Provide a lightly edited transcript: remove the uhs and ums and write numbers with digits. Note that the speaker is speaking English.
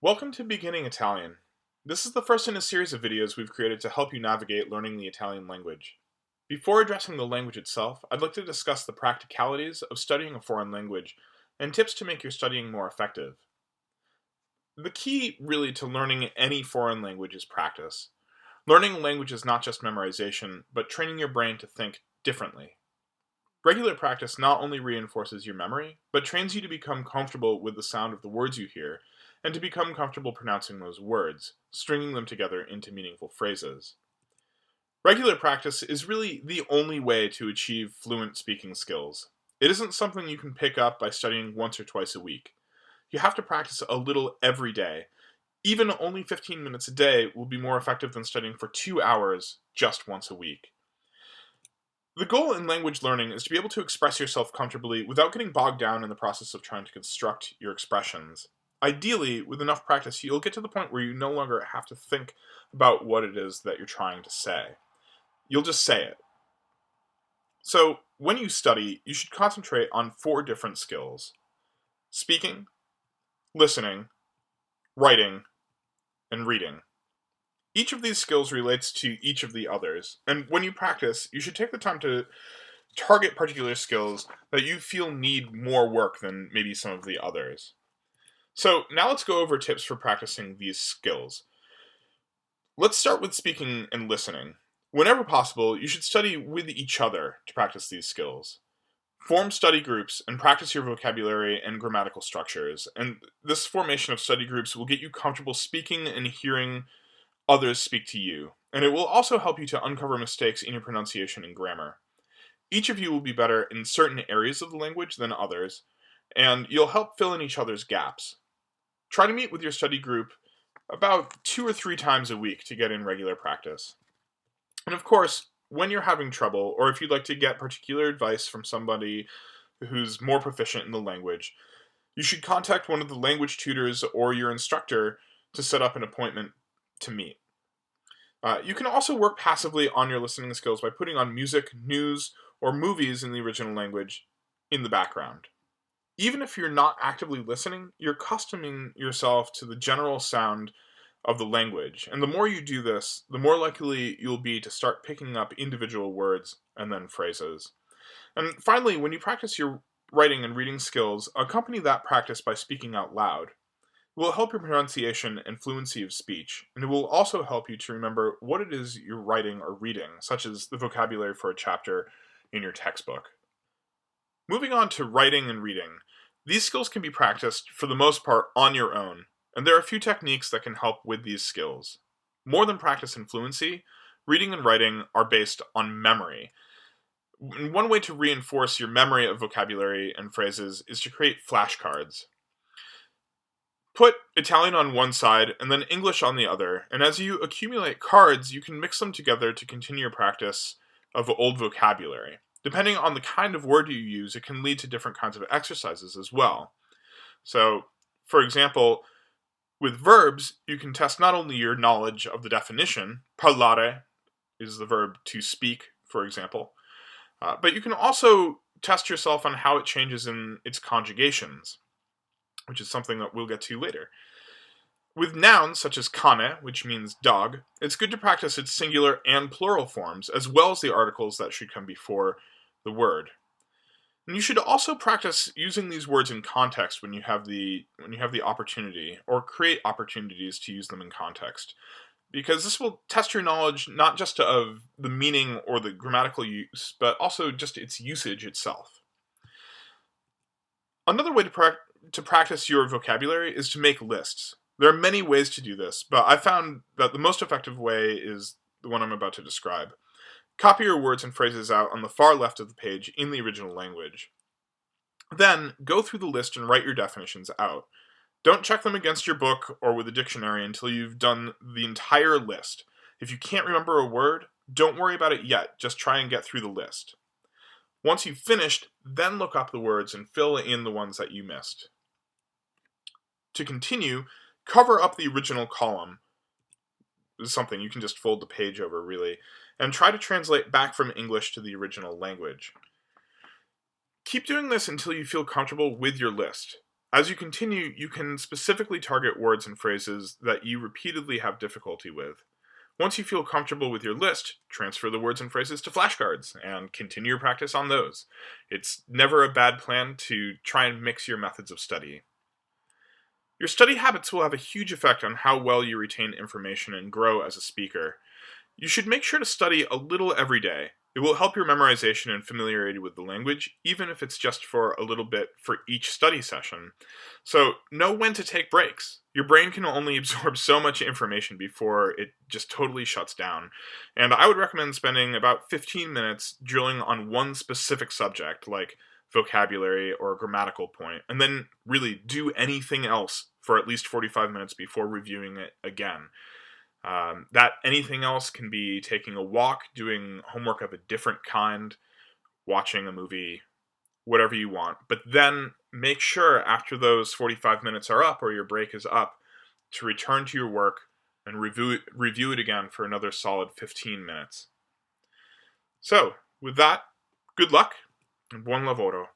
Welcome to Beginning Italian. This is the first in a series of videos we've created to help you navigate learning the Italian language. Before addressing the language itself, I'd like to discuss the practicalities of studying a foreign language and tips to make your studying more effective. The key, really, to learning any foreign language is practice. Learning a language is not just memorization, but training your brain to think differently. Regular practice not only reinforces your memory, but trains you to become comfortable with the sound of the words you hear, and to become comfortable pronouncing those words, stringing them together into meaningful phrases. Regular practice is really the only way to achieve fluent speaking skills. It isn't something you can pick up by studying once or twice a week. You have to practice a little every day. Even only 15 minutes a day will be more effective than studying for 2 hours just once a week. The goal in language learning is to be able to express yourself comfortably without getting bogged down in the process of trying to construct your expressions. Ideally, with enough practice, you'll get to the point where you no longer have to think about what it is that you're trying to say. You'll just say it. So, when you study, you should concentrate on 4 different skills: speaking, listening, writing, and reading. Each of these skills relates to each of the others, and when you practice, you should take the time to target particular skills that you feel need more work than maybe some of the others. So now let's go over tips for practicing these skills. Let's start with speaking and listening. Whenever possible, you should study with each other to practice these skills. Form study groups and practice your vocabulary and grammatical structures, and this formation of study groups will get you comfortable speaking and hearing others speak to you, and it will also help you to uncover mistakes in your pronunciation and grammar. Each of you will be better in certain areas of the language than others, and you'll help fill in each other's gaps. Try to meet with your study group about 2 or 3 times a week to get in regular practice. And of course, when you're having trouble, or if you'd like to get particular advice from somebody who's more proficient in the language, you should contact one of the language tutors or your instructor to set up an appointment to meet. You can also work passively on your listening skills by putting on music, news, or movies in the original language in the background. Even if you're not actively listening, you're accustoming yourself to the general sound of the language. And the more you do this, the more likely you'll be to start picking up individual words and then phrases. And finally, when you practice your writing and reading skills, accompany that practice by speaking out loud. It will help your pronunciation and fluency of speech, and it will also help you to remember what it is you're writing or reading, such as the vocabulary for a chapter in your textbook. Moving on to writing and reading, these skills can be practiced for the most part on your own, and there are a few techniques that can help with these skills. More than practice and fluency, reading and writing are based on memory. One way to reinforce your memory of vocabulary and phrases is to create flashcards. Put Italian on one side and then English on the other, and as you accumulate cards, you can mix them together to continue your practice of old vocabulary. Depending on the kind of word you use, it can lead to different kinds of exercises as well. So, for example, with verbs, you can test not only your knowledge of the definition, parlare is the verb to speak, for example, but you can also test yourself on how it changes in its conjugations, which is something that we'll get to later. With nouns such as cane, which means dog, it's good to practice its singular and plural forms, as well as the articles that should come before the word. And you should also practice using these words in context when you have the opportunity, or create opportunities to use them in context, because this will test your knowledge not just of the meaning or the grammatical use, but also just its usage itself. Another way to practice your vocabulary is to make lists. There are many ways to do this, but I found that the most effective way is the one I'm about to describe. Copy your words and phrases out on the far left of the page in the original language. Then, go through the list and write your definitions out. Don't check them against your book or with a dictionary until you've done the entire list. If you can't remember a word, don't worry about it yet, just try and get through the list. Once you've finished, then look up the words and fill in the ones that you missed. To continue, cover up the original column. This is something you can just fold the page over, really, and try to translate back from English to the original language. Keep doing this until you feel comfortable with your list. As you continue, you can specifically target words and phrases that you repeatedly have difficulty with. Once you feel comfortable with your list, transfer the words and phrases to flashcards and continue your practice on those. It's never a bad plan to try and mix your methods of study. Your study habits will have a huge effect on how well you retain information and grow as a speaker. You should make sure to study a little every day. It will help your memorization and familiarity with the language, even if it's just for a little bit for each study session. So, know when to take breaks. Your brain can only absorb so much information before it just totally shuts down. And I would recommend spending about 15 minutes drilling on one specific subject, like vocabulary or a grammatical point, and then really do anything else for at least 45 minutes before reviewing it again. That anything else can be taking a walk, doing homework of a different kind, watching a movie, whatever you want. But then make sure after those 45 minutes are up or your break is up to return to your work and review it again for another solid 15 minutes. So, with that, good luck and buon lavoro.